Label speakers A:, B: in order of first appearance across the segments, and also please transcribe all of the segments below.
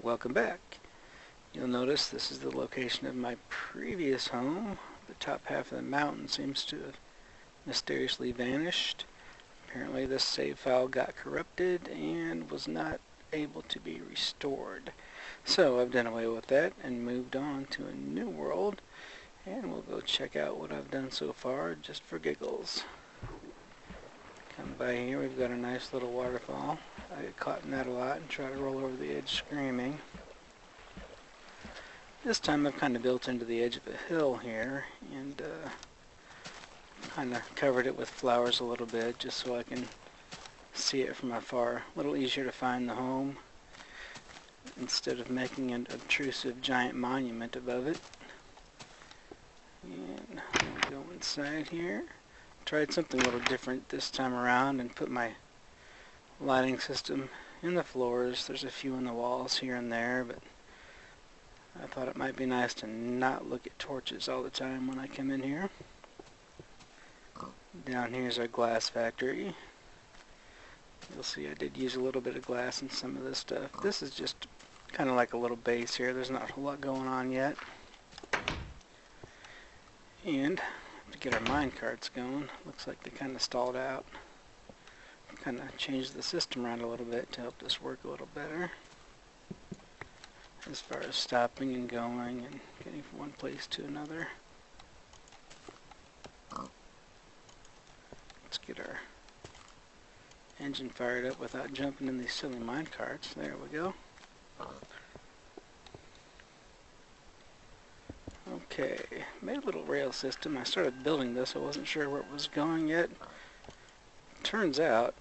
A: Welcome back. You'll notice this is the location of my previous home. The top half of the mountain seems to have mysteriously vanished. Apparently this save file got corrupted and was not able to be restored. So I've done away with that and moved on to a new world, and we'll go check out what I've done so far just for giggles. Come by here, we've got a nice little waterfall. I get caught in that a lot and try to roll over the edge screaming. This time I've kind of built into the edge of a hill here and kind of covered it with flowers a little bit just so I can see it from afar. A little easier to find the home instead of making an obtrusive giant monument above it. And we'll go inside here. Tried something a little different this time around and put my lighting system in the floors. There's a few in the walls here and there, but I thought it might be nice to not look at torches all the time when I come in here. Down here is our glass factory. You'll see I did use a little bit of glass in some of this stuff. This is just kind of like a little base here. There's not a whole lot going on yet. And to get our mine carts going, looks like they kind of stalled out. Kind of changed the system around a little bit to help this work a little better as far as stopping and going and getting from one place to another. Let's get our engine fired up without jumping in these silly mine carts. There we go. Okay, made a little rail system. I started building this. I wasn't sure where it was going yet. Turns out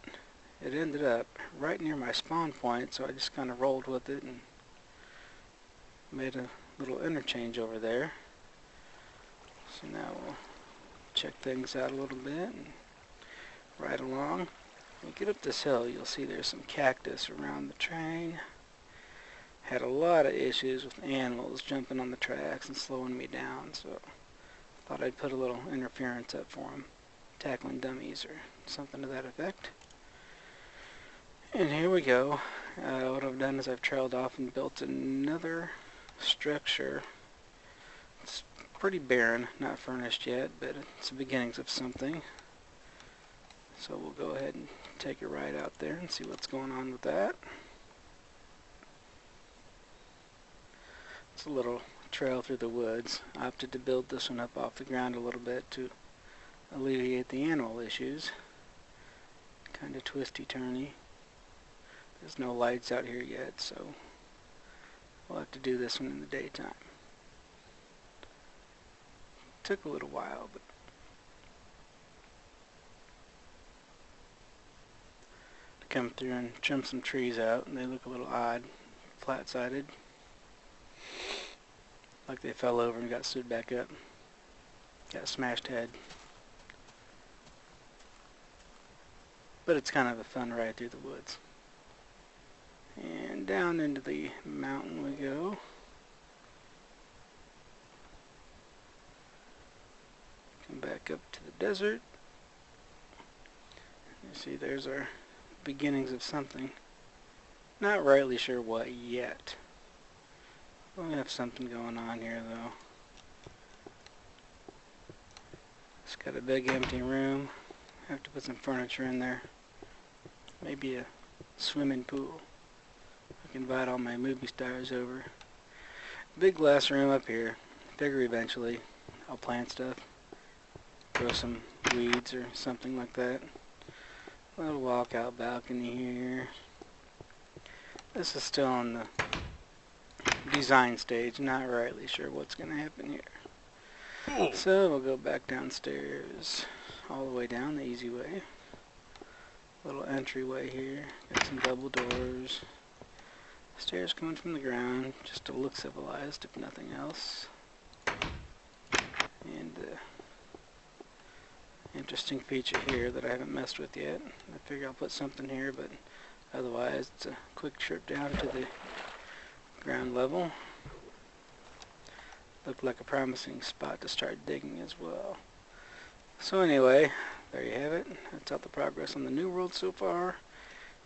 A: it ended up right near my spawn point, so I just kind of rolled with it and made a little interchange over there. So now we'll check things out a little bit and ride along. When you get up this hill, you'll see there's some cactus around the train. Had a lot of issues with animals jumping on the tracks and slowing me down, so I thought I'd put a little interference up for them, tackling dummies or something to that effect. And here we go. What I've done is I've trailed off and built another structure. It's pretty barren, not furnished yet, but it's the beginnings of something. So we'll go ahead and take a ride out there and see what's going on with that. It's a little trail through the woods. I opted to build this one up off the ground a little bit to alleviate the animal issues. Kind of twisty-turny. There's no lights out here yet, so we'll have to do this one in the daytime. Took a little while, but to come through and trim some trees out, and they look a little odd, flat-sided. Like they fell over and got stood back up. Got a smashed head. But it's kind of a fun ride through the woods. And down into the mountain we go. Come back up to the desert. You see there's our beginnings of something. Not rightly sure what yet. We have something going on here though. It's got a big empty room. Have to put some furniture in there. Maybe a swimming pool. I can invite all my movie stars over. Big glass room up here. Figure eventually I'll plant stuff. Grow some weeds or something like that. A little walkout balcony here. This is still on the design stage, not rightly sure what's going to happen here. So we'll go back downstairs, all the way down the easy way. Little entryway here, got some double doors. Stairs coming from the ground, just to look civilized if nothing else. And interesting feature here that I haven't messed with yet. I figure I'll put something here, but otherwise it's a quick trip down to the ground level. Looked like a promising spot to start digging as well. So anyway, there you have it. That's all the progress on the new world so far,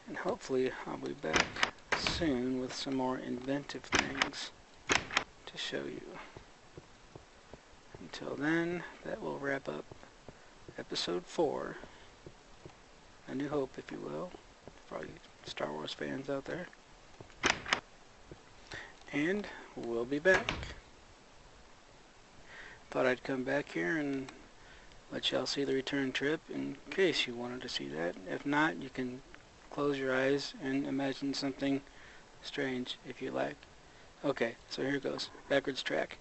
A: and hopefully I'll be back soon with some more inventive things to show you. Until then, that will wrap up episode 4, A New Hope, if you will, for all you Star Wars fans out there. And we'll be back. Thought I'd come back here and let y'all see the return trip in case you wanted to see that. If not, you can close your eyes and imagine something strange if you like. Okay, so here goes. Backwards track.